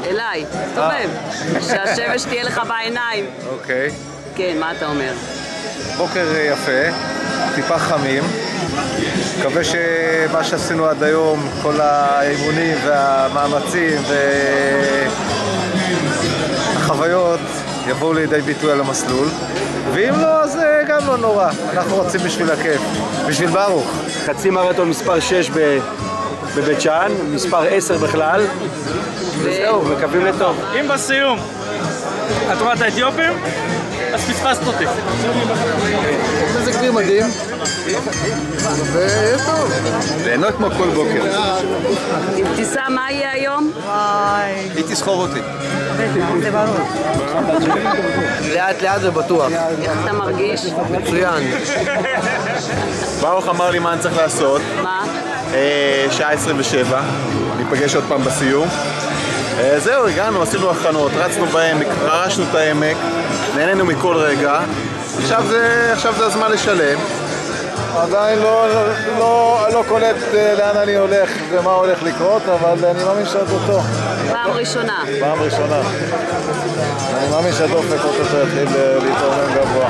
אליי, תסתובב. שהשמש תהיה לך בעיניים. אוקיי. כן, מה אתה אומר? בוקר יפה, טיפה חמים. מקווה שמה שעשינו עד היום, כל האימונים והמאמצים והחוויות יבואו לידי ביטוי על המסלול. ואם לא, אז גם לא נורא. אנחנו רוצים בשביל הכיף, בשביל ברוך. חצי מרתון מספר 6 בבית שאן, מספר 10 בכלל. וזהו, מקווים לטוב. אם בסיום את רואה את האתיופים, אז פספסת אותי. זה כלי מדהים. ויהיה טוב. ליהנות כמו כל בוקר. אבתיסאם, מה יהיה היום? היא תסחור אותי. זה ברור. לאט לאט זה בטוח. איך אתה מרגיש? מצוין. ברוך אמר לי מה אני צריך לעשות. מה? שעה 27, ניפגש עוד פעם בסיום. זהו, הגענו, עשינו הכנות, רצנו בעמק, רשנו את העמק, נהנינו מכל רגע. עכשיו זה הזמן לשלם. עדיין לא קולט לאן אני הולך ומה הולך לקרות, אבל אני מאמין שאו-טו-טו. פעם ראשונה. פעם ראשונה. אני מאמין שהדופק אוטוטו יתחיל להתרומם גבוה.